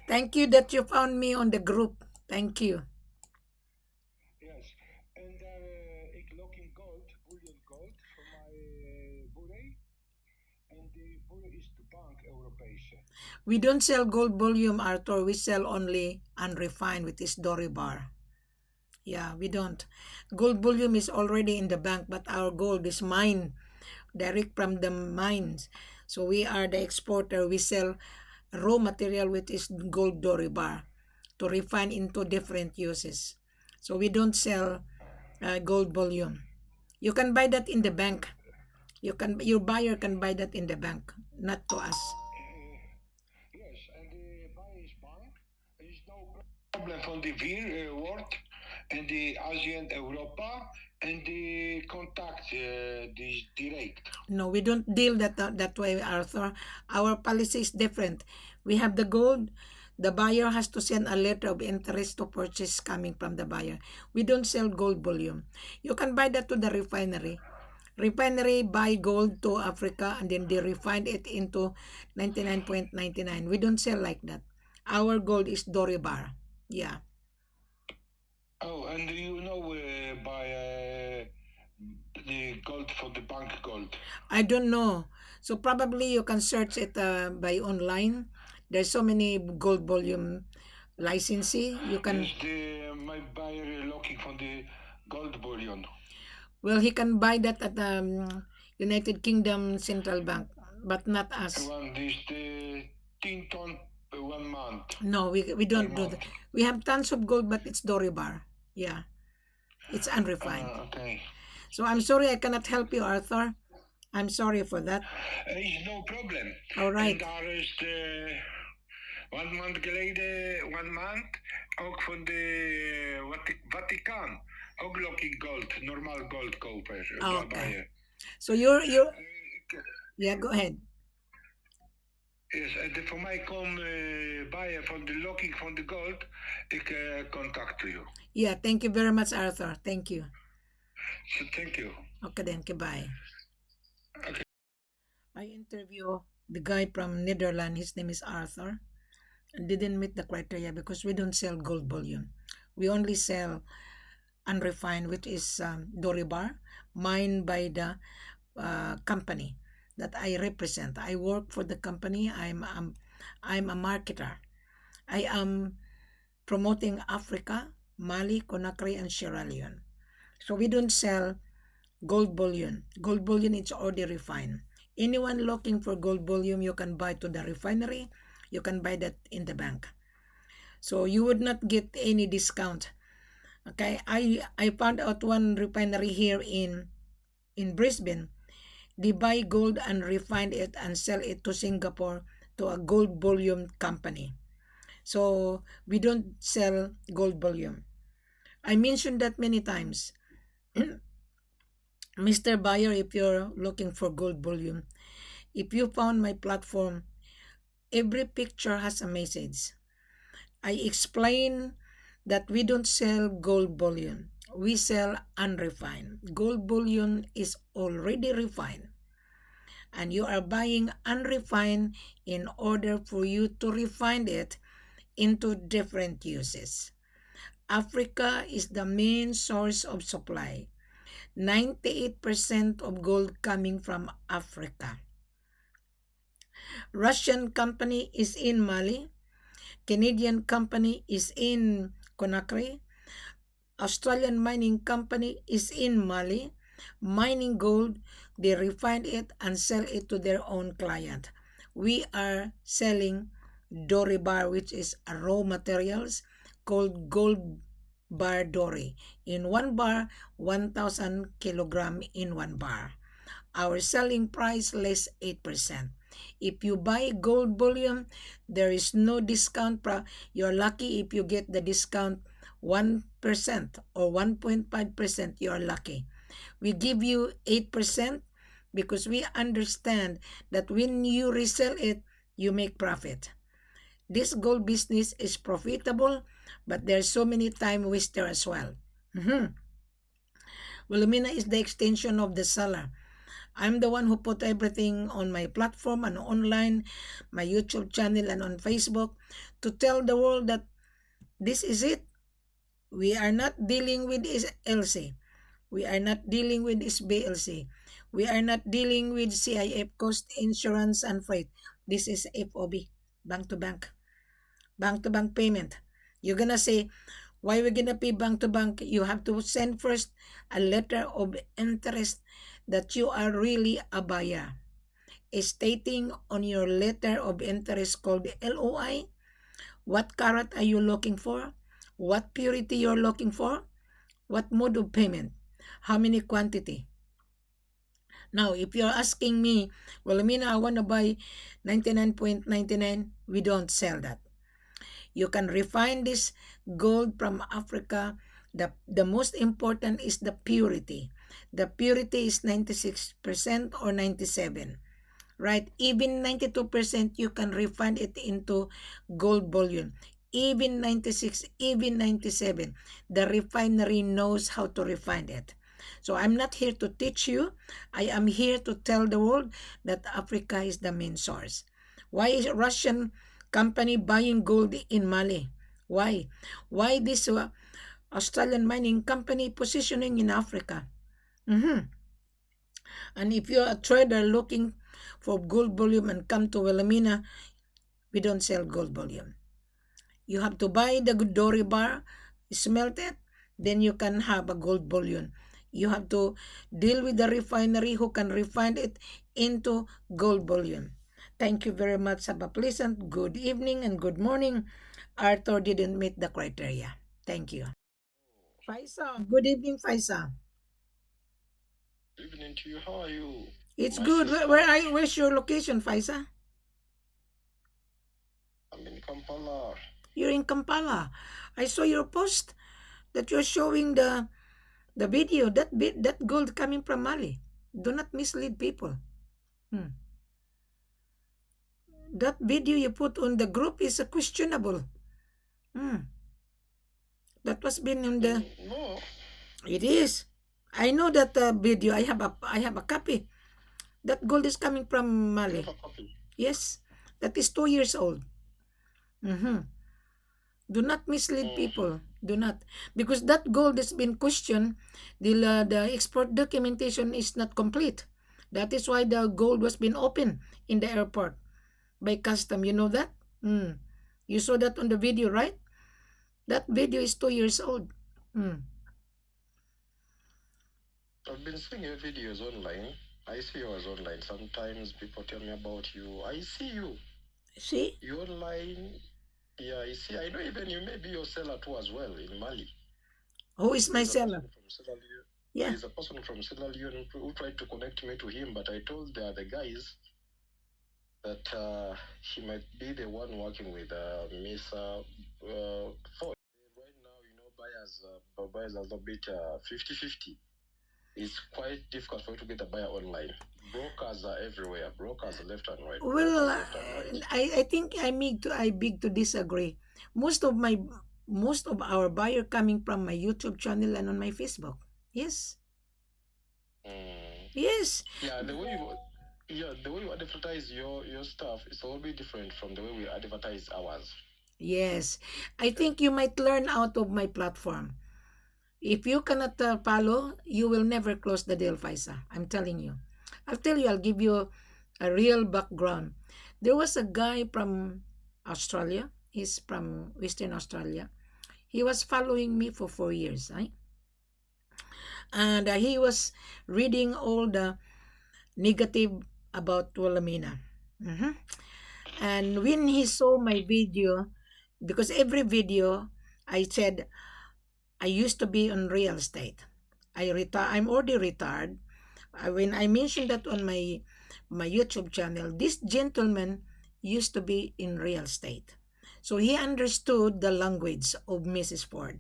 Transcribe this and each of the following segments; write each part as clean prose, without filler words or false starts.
Thank you that you found me on the group. Thank you. We don't sell gold bullion, Arthur. We sell only unrefined, which is Dore bar. Yeah, we don't. Gold bullion is already in the bank, but our gold is mined direct from the mines. So we are the exporter. We sell raw material, which is gold Dore bar, to refine into different uses. So we don't sell gold bullion. You can buy that in the bank. Your buyer can buy that in the bank, not to us. Problem from the world and the Asian Europa and the contact this direct. No, we don't deal that way, Arthur. Our policy is different. We have the gold. The buyer has to send a letter of interest to purchase coming from the buyer. We don't sell gold bullion. You can buy that to the refinery. Refinery buy gold to Africa and then they refine it into 99.99. We don't sell like that. Our gold is Dore bar. Yeah. Oh, and you know by the gold for the bank gold. I don't know. So probably you can search it by online. There's so many gold volume licensee. You can, Yes, my buyer looking for the gold bullion. well, he can buy that at United Kingdom Central Bank, but not us. One this the 10 ton 1 month No, we per don't do that. month. We have tons of gold, but it's Dore bar. Yeah, it's unrefined. Okay. So I'm sorry I cannot help you, Arthur. I'm sorry for that. Is no problem. All En right. daar is de 1 maand geleden, 1 maand, ook van de Vaticaan. Ook looking gold, normaal gold kopen. Okay. So you're yeah, go ahead. Yes, en voor mij kom buyer van de locking van de gold, ik contact you. Yeah, thank you very much, Arthur. Thank you. So thank you. Okay then, goodbye. Okay. I interview the guy from Netherlands. His name is Arthur. And didn't meet the criteria because we don't sell gold bullion. We only sell unrefined, which is Dore bar, mined by the company that I represent. I work for the company. I'm a marketer. I am promoting Africa, Mali, Conakry, and Sierra Leone. So we don't sell gold bullion. Gold bullion is already refined. Anyone looking for gold bullion, you can buy to the refinery. You can buy that in the bank. So you would not get any discount. Okay, I found out one refinery here in Brisbane. They buy gold and refine it and sell it to Singapore to a gold bullion company. So we don't sell gold bullion. I mentioned that many times. Mr. Buyer, if you're looking for gold bullion, if you found my platform, every picture has a message. I explain that we don't sell gold bullion. We sell unrefined. Gold bullion is already refined. And you are buying unrefined in order for you to refine it into different uses. Africa is the main source of supply. 98% of gold coming from Africa. Russian company is in Mali. Canadian company is in Conakry. Australian mining company is in Mali. Mining gold, they refine it and sell it to their own client. We are selling Dore bar, which is a raw materials called gold bar Dore. In one bar, 1,000 kilogram in one bar. Our selling price less 8%. If you buy gold bullion, there is no discount. You're lucky if you get the discount 1% or 1.5%. You're lucky. We give you 8% because we understand that when you resell it, you make profit. This gold business is profitable, but there's so many time waster as well. Volumina is the extension of the seller. I'm the one who put everything on my platform and online, my YouTube channel and on Facebook, to tell the world that this is it. We are not dealing with is LC. We are not dealing with SBLC. We are not dealing with C.I.F, cost, insurance, and freight. This is FOB, bank to bank, bank to bank payment. You're gonna say, why we gonna pay bank to bank? You have to send first a letter of interest that you are really a buyer, stating on your letter of interest called LOI what carat are you looking for, what purity you're looking for, what mode of payment, how many quantity. Now, if you're asking me, well, Amina, I want to buy 99.99, we don't sell that. You can refine this gold from Africa. The most important is the purity. The purity is 96% or 97, right? Even 92%, you can refine it into gold bullion. Even 96, even 97, the refinery knows how to refine it. So I'm not here to teach you. I am here to tell the world that Africa is the main source. Why is Russian company buying gold in Mali? Why? Why this Australian mining company positioning in Africa? Mhm. And if you're a trader looking for gold bullion and come to Wilhelmina, we don't sell gold bullion. You have to buy the Dore bar, smelt it, then you can have a gold bullion. You have to deal with the refinery who can refine it into gold bullion. Thank you very much. Have a pleasant good evening and good morning. Arthur didn't meet the criteria. Thank you. Faisa, good evening, Faisa. Evening to you. How are you? It's My good. sister. Where's your location, Faisa? I'm in Kampala. You're in Kampala. I saw your post that you're showing the video that gold coming from Mali. Do not mislead people. Hmm. That video you put on the group is questionable. Hmm. That was been on the. No. It is. I know that video. I have a copy. That gold is coming from You Mali. have a copy. Yes, that is 2 years old. Mm-hmm. Do not mislead people. Do not. Because that gold has been questioned. The export documentation is not complete. That is why the gold was been opened in the airport by custom. You know that? Mm. You saw that on the video, right? That video is 2 years old. Mm. I've been seeing your videos online. I see yours online. Sometimes people tell me about you. I see you. See? You online. Yeah, I see. I know even you may be your seller too as well in Mali. Who is my There's a seller? person from Sierra Leone. Yeah. There's a person from Sierra Leone who tried to connect me to him, but I told the other guys that he might be the one working with Mr. Ford. Right now, buyers are a little bit 50-50. It's quite difficult for you to get a buyer online. Brokers are everywhere. Brokers are left and right. Well, Brokers left and right. I think I beg to disagree. Most of our buyer coming from my YouTube channel and on my Facebook. Yes. Mm. Yes. Yeah, the way you advertise your stuff is a little bit different from the way we advertise ours. Yes. I think you might learn out of my platform. If you cannot follow, you will never close the deal, Faisa. I'm telling you. I'll give you a real background. There was a guy from Australia. He's from Western Australia. He was following me for 4 years. And he was reading all the negative about Wilhelmina. Mhm. And when he saw my video, because every video I said, I used to be on real estate. I'm already retired. When I mentioned that on my YouTube channel, this gentleman used to be in real estate. So he understood the language of Mrs. Ford.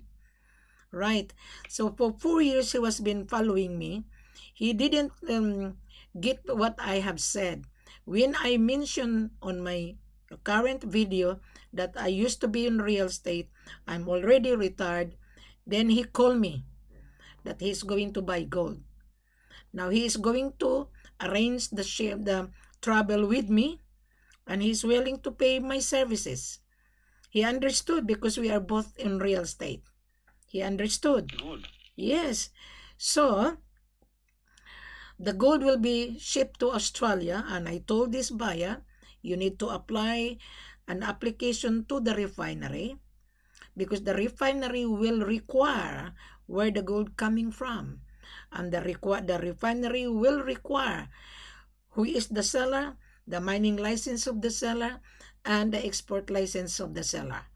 Right. So for 4 years he was been following me. He didn't get what I have said. When I mentioned on my current video that I used to be in real estate, I'm already retired, then he called me that he's going to buy gold. Now he is going to arranged the travel with me, and he's willing to pay my services. He understood because we are both in real estate. He understood. Good. Yes. So the gold will be shipped to Australia, and I told this buyer, you need to apply an application to the refinery because the refinery will require where the gold coming from, and the refinery will require who is the seller, the mining license of the seller, and the export license of the seller.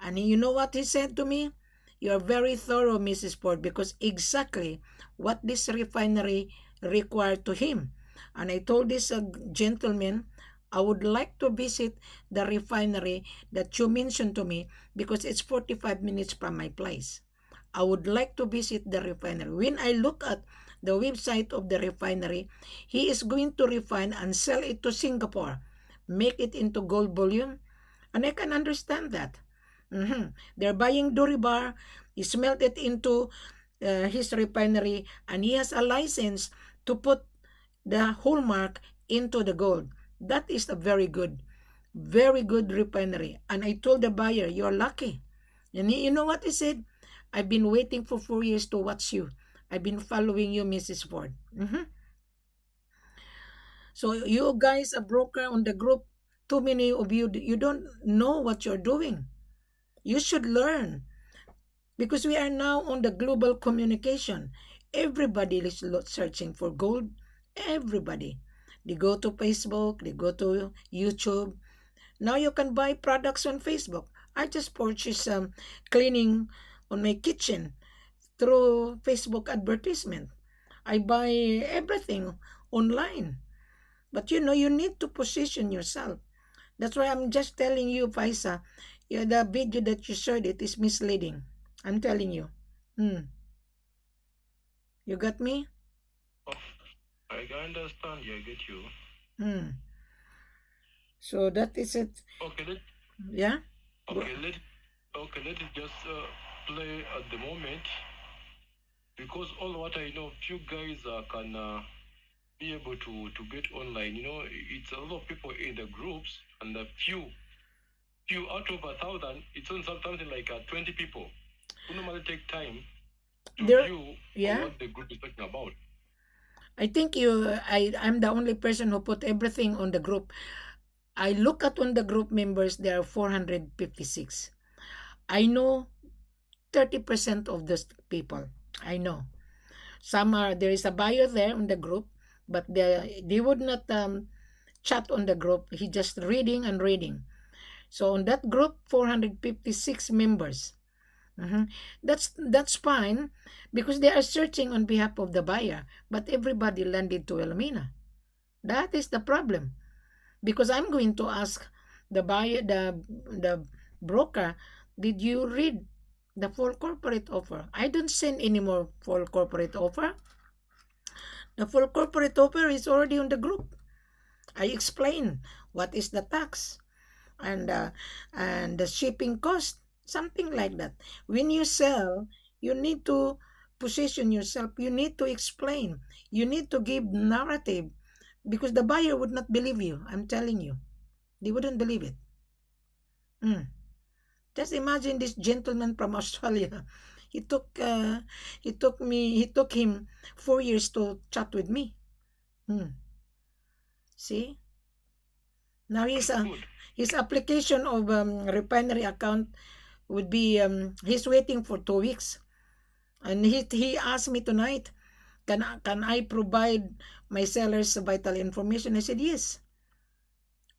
And you know what he said to me? You are very thorough, Mrs. Ford, because exactly what this refinery required to him. And I told this gentleman, I would like to visit the refinery that you mentioned to me because it's 45 minutes from my place. I would like to visit the refinery. When I look at the website of the refinery, he is going to refine and sell it to Singapore, make it into gold bullion, and I can understand that. They're buying Dore bar, he smelt it into his refinery, and he has a license to put the hallmark into the gold. That is a very good refinery. And I told the buyer, you're lucky. And you know what he said? I've been waiting for 4 years to watch you. I've been following you, Mrs. Ford. So you guys, a broker on the group, too many of you, you don't know what you're doing. You should learn because we are now on the global communication. Everybody is searching for gold. Everybody. They go to Facebook, they go to YouTube. Now you can buy products on Facebook. I just purchased some cleaning on my kitchen through Facebook advertisement. I buy everything online. But you need to position yourself. That's why I'm just telling you, Faisa, the video that you showed, it is misleading. I'm telling you. Hmm. You got me? Oh, I understand you. I get you. Hmm. So that is it. Okay, Yeah? let it just play at the moment because all what I know, few guys can be able to get online. It's a lot of people in the groups, and a few out of 1,000, it's on something like 20 people who normally take time to view yeah. what the group is talking about. I think I'm the only person who put everything on the group. I look at on the group members, there are 456. I know 30% of those people. I know. There is a buyer there on the group, but they would not chat on the group. He just reading and reading. So on that group, 456 members. That's fine because they are searching on behalf of the buyer, but everybody landed to Elmina. That is the problem because I'm going to ask the buyer, the broker, did you read the full corporate offer? I don't send any more full corporate offer. The full corporate offer is already on the group. I explain what is the tax and the shipping cost, something like that. When you sell, you need to position yourself. You need to explain. You need to give narrative because the buyer would not believe you. I'm telling you, they wouldn't believe it. Just imagine this gentleman from Australia. He took he took him 4 years to chat with me. See, now his application of refinery account would be he's waiting for 2 weeks, and he asked me tonight, can I provide my seller's vital information? I said yes,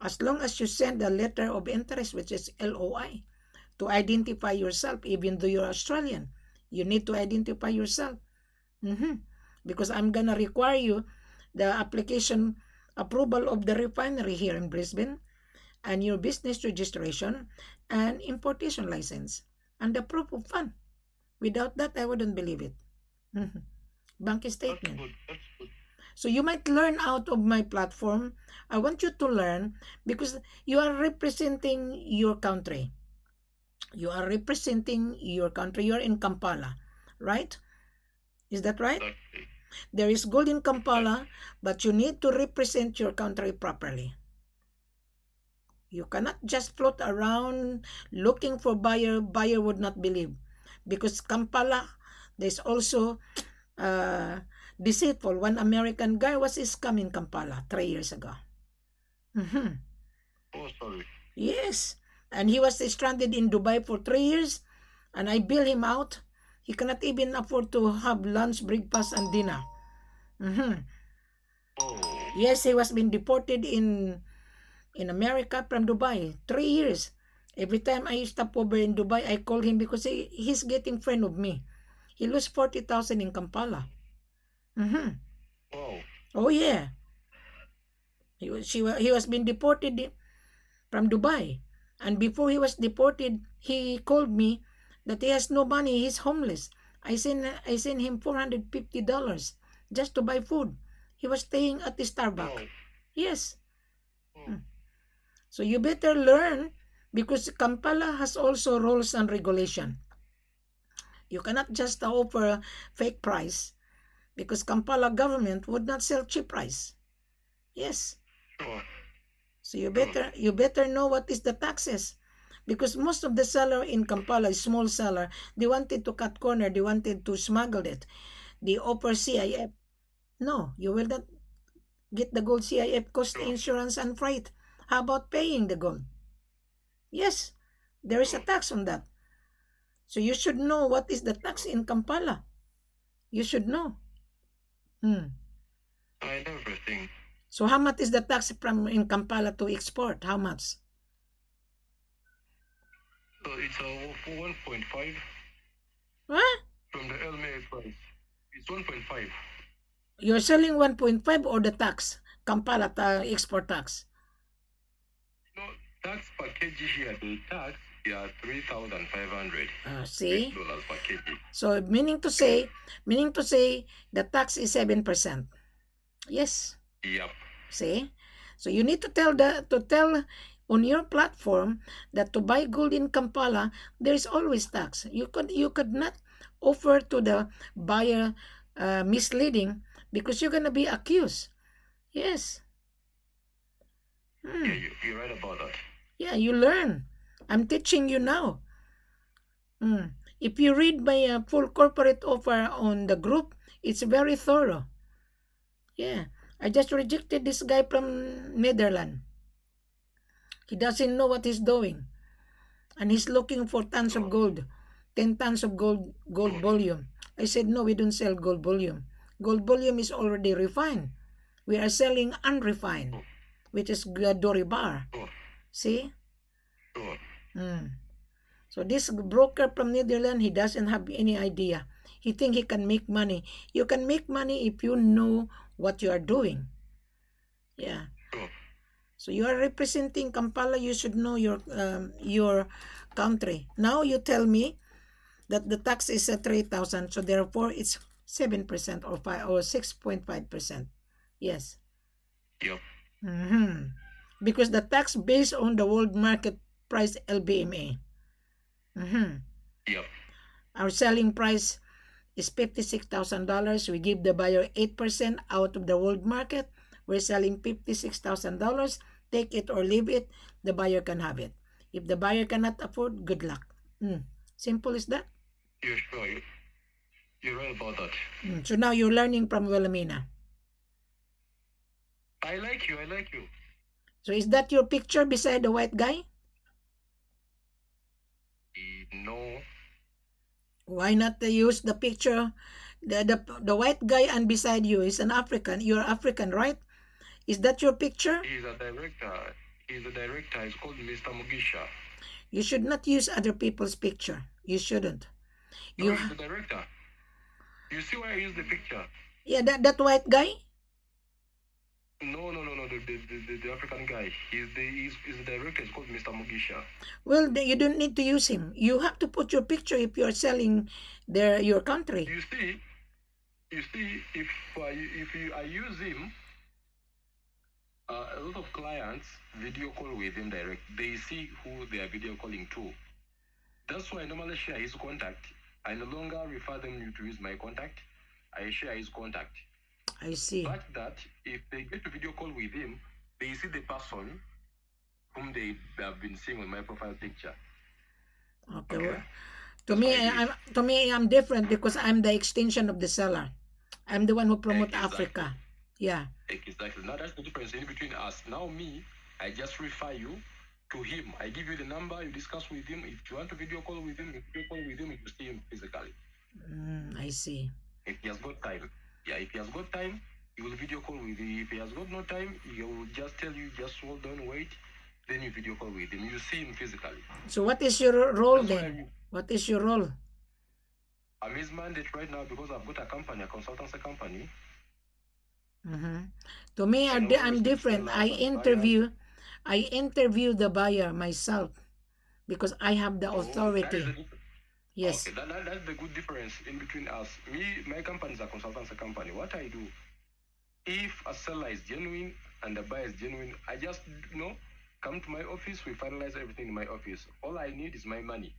as long as you send a letter of interest, which is LOI, to identify yourself. Even though you're Australian, you need to identify yourself. Because I'm gonna require you the application approval of the refinery here in Brisbane, and your business registration and importation license and the proof of fund. Without that, I wouldn't believe it. Bank statement. That's good. So you might learn out of my platform. I want you to learn because you are representing your country. You are representing your country. You're in Kampala, right? Is that right? Exactly. There is gold in Kampala, but you need to represent your country properly. You cannot just float around looking for buyer. Buyer would not believe. Because Kampala, there's also deceitful. One American guy was scammed in Kampala 3 years ago. Mhm. Oh, sorry. Yes. And he was stranded in Dubai for 3 years. And I bailed him out. He cannot even afford to have lunch, breakfast, and dinner. Mhm. Oh. Yes, he was being deported in America from Dubai. 3 years. Every time I stop over in Dubai, I call him because he's getting friend of me. He lost 40,000 in Kampala. Mm-hmm. Wow. Oh yeah. He was being deported from Dubai. And before he was deported, he called me that he has no money, he's homeless. I sent him $450 just to buy food. He was staying at the Starbucks. Wow. Yes. Oh. So you better learn because Kampala has also rules and regulation. You cannot just offer a fake price because Kampala government would not sell cheap price. Yes. Sure. So you better know what is the taxes. Because most of the seller in Kampala is small seller. They wanted to cut corner. They wanted to smuggle it. They offer C.I.F. No, you will not get the gold. C.I.F. cost insurance and freight. How about paying the gold? Yes, there is a tax on that. So you should know what is the tax in Kampala. You should know. I know everything. So how much is the tax from in Kampala to export? How much? So it's 1.5 Huh? from the LMA price. It's 1.5. You're selling 1.5 or the tax? Kampala export tax? No, tax per kg here, the tax, yeah, 3,500 See? dollars per kg. So meaning to say the tax is 7%. Yes. Yep. See? So you need to tell on your platform that to buy gold in Kampala, there is always tax. You could not offer to the buyer misleading because you're gonna be accused. Yes. Yeah, you're right about that. Yeah, you learn. I'm teaching you now. If you read my full corporate offer on the group, it's very thorough. Yeah, I just rejected this guy from Netherlands. He doesn't know what he's doing, and he's looking for tons of gold, 10 tons of gold bullion. I said no, we don't sell gold bullion. Gold bullion is already refined. We are selling unrefined, which is Dore bar. See? So this broker from Netherlands, he doesn't have any idea. He think he can make money. You can make money if you know what you are doing. Yeah. So you are representing Kampala. You should know your country. Now you tell me that the tax is 3,000. So therefore it's 7% or 6.5%. Yes. Yep. Because the tax based on the world market price LBMA. Yep. Our selling price is $56,000. We give the buyer 8% out of the world market. We're selling $56,000. Take it or leave it. The buyer can have it. If the buyer cannot afford, good luck. Simple as that. Yeah, sure. You're right about that. So now you're learning from Wilhelmina. I like you. So is that your picture beside the white guy? No. Why not use the picture? The white guy and beside you is an African. You're African, right? Is that your picture? He's a director. He's called Mr. Mugisha. You should not use other people's picture. You shouldn't. He's the director. You see why I use the picture? Yeah, that white guy? No. The African guy. He's the director. It's called Mr. Mugisha. Well, you don't need to use him. You have to put your picture if you're selling your country. You see, if I use him, a lot of clients video call with him direct. They see who they are video calling to. That's why I normally share his contact. I no longer refer them to use my contact. I share his contact. I see. But that if they get to video call with him, they see the person whom they have been seeing on my profile picture. Okay. Okay. Well, to That's me, what I do. to me, I'm different because I'm the extension of the seller. I'm the one who promote Exactly. Africa. Yeah. Exactly. Now that's the difference in between us. Now me, I just refer you to him. I give you the number, you discuss with him. If you want to video call with him, you video call with him, you see him physically. I see. If he has got time. Yeah, if he has got time, he will video call with you. If he has got no time, he will just tell you, just hold on, wait. Then you video call with him. You see him physically. So what is your role That's what I then? mean. What is your role? I'm his mandate right now because I've got a company, a consultancy company. To me, I normally I'm speak to different. sellers and buyers. I interview the buyer myself because I have the Oh, that is the authority. difference. Yes. Okay, that's the good difference in between us. Me, my company is a consultancy company. What I do, if a seller is genuine and the buyer is genuine, I just, come to my office, we finalize everything in my office. All I need is my money.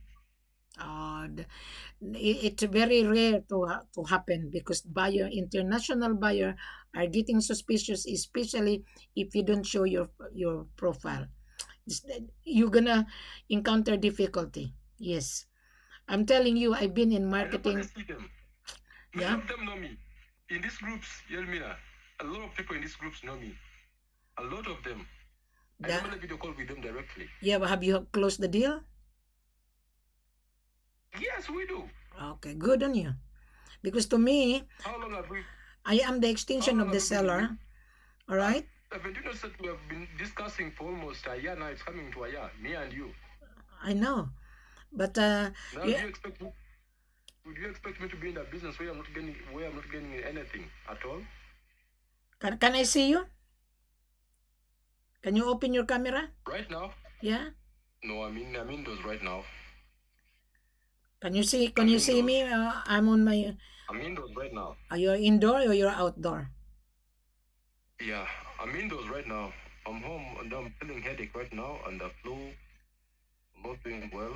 It's very rare to happen because international buyer are getting suspicious, especially if you don't show your profile. You're gonna encounter difficulty. Yes, I'm telling you, I've been in I normally marketing. see them. Many Yeah, of them know me. In these groups, Yelmina, a lot of people in these groups know me. A lot of them. I that normally video call with them directly. yeah. But have you closed the deal? Yes, we do. Okay, good on you. Because to me, How long have we? I am the How extension long of the have we been seller. All right. Aventino said we have been discussing for almost a year now. It's coming to a year, me and you. I know, but Now, yeah. would you expect me to be in a business where I'm not getting anything at all? Can I see you? Can you open your camera? Right now? Yeah. No, I'm indoors right now. Can you see? Can I'm you see indoors. me? I'm on my. I'm indoors right now. Are you indoor or you're outdoor? Yeah, I'm indoors right now. I'm home and I'm feeling headache right now and the flu. I'm not doing well.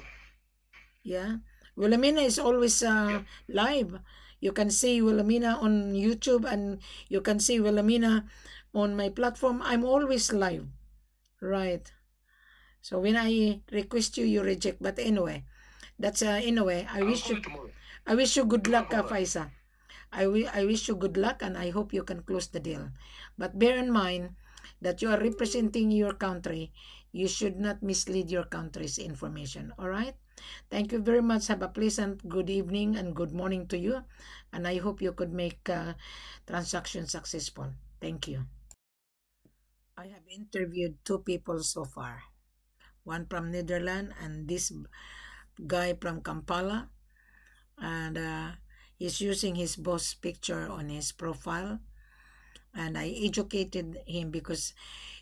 Yeah. Wilhelmina is always Yep. live. You can see Wilhelmina on YouTube and you can see Wilhelmina on my platform. I'm always live. Right. So when I request you, you reject. But anyway, that's anyway. I'll call you tomorrow. I wish you good You luck, have all that. Faisa. I wish you good luck and I hope you can close the deal. But bear in mind that you are representing your country. You should not mislead your country's information. All right? Thank you very much. Have a pleasant good evening and good morning to you. And I hope you could make transaction successful. Thank you. I have interviewed two people so far. One from Netherlands and this guy from Kampala. And he's using his boss picture on his profile. And I educated him because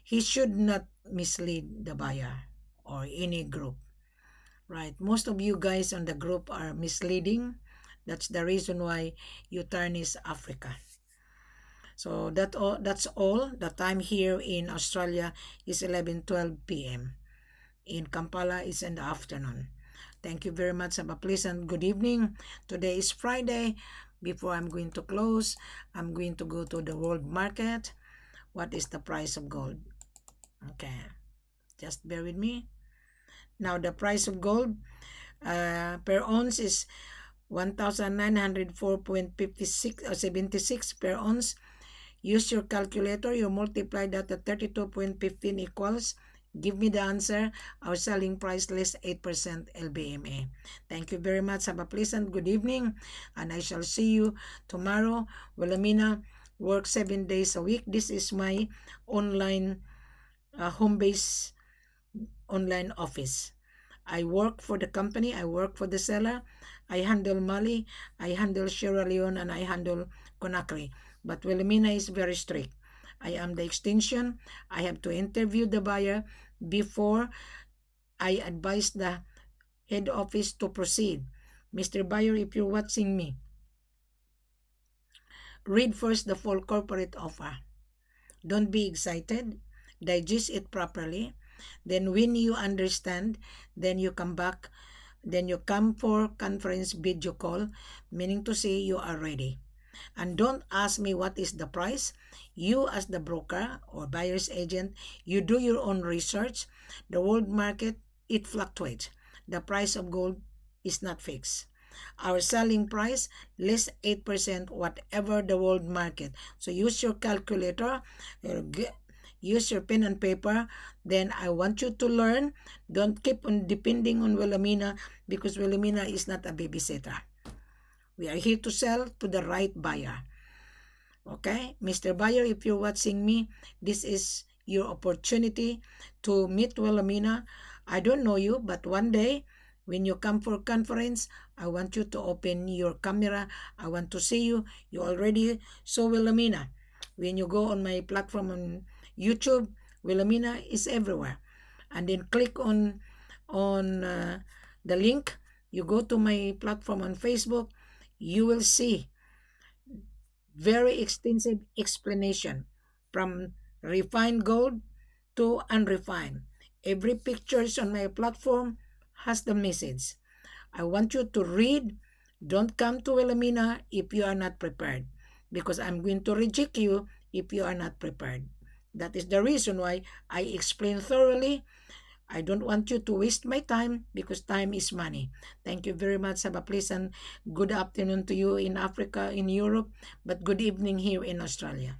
he should not mislead the buyer or any group. Right. Most of you guys on the group are misleading. That's the reason why you tarnish Africa. So that's all. The time here in Australia is 11:12 p.m. In Kampala is in the afternoon. Thank you very much. Have a pleasant good evening. Today is Friday. Before I'm going to close, I'm going to go to the world market. What is the price of gold? Okay. Just bear with me. Now the price of gold per ounce is 1,904.56 or 76 per ounce. Use your calculator. You multiply that to 32.15 equals. Give me the answer. Our selling price list 8% LBMA. Thank you very much. Have a pleasant good evening. And I shall see you tomorrow. Wilhelmina works 7 days a week. This is my online home-based online office. I work for the company, I work for the seller, I handle Mali, I handle Sierra Leone, and I handle Conakry. But Wilhelmina is very strict. I am the extension. I have to interview the buyer before I advise the head office to proceed. Mr. Buyer, if you're watching me, read first the full corporate offer. Don't be excited. Digest it properly. Then when you understand, then you come back. Then you come for conference video call, meaning to say you are ready. And don't ask me what is the price. You, as the broker or buyer's agent, you do your own research. The world market, it fluctuates. The price of gold is not fixed. Our selling price, less 8%, whatever the world market. So use your calculator, use your pen and paper. Then I want you to learn. Don't keep on depending on Wilhelmina, because Wilhelmina is not a babysitter. We are here to sell to the right buyer. Okay, Mr. Buyer, if you're watching me, this is your opportunity to meet Wilhelmina. I don't know you, but one day when you come for conference, I want you to open your camera. I want to see you. You already saw Wilhelmina. When you go on my platform on YouTube, Wilhelmina is everywhere. And then click on the link. You go to my platform on Facebook. You will see very extensive explanation from refined gold to unrefined. Every pictures on my platform has the message. I want you to read. Don't come to Wilhelmina if you are not prepared, because I'm going to reject you if you are not prepared. That is the reason why I explain thoroughly. I don't want you to waste my time, because time is money. Thank you very much. Have a pleasant good afternoon to you in Africa, in Europe, but good evening here in Australia.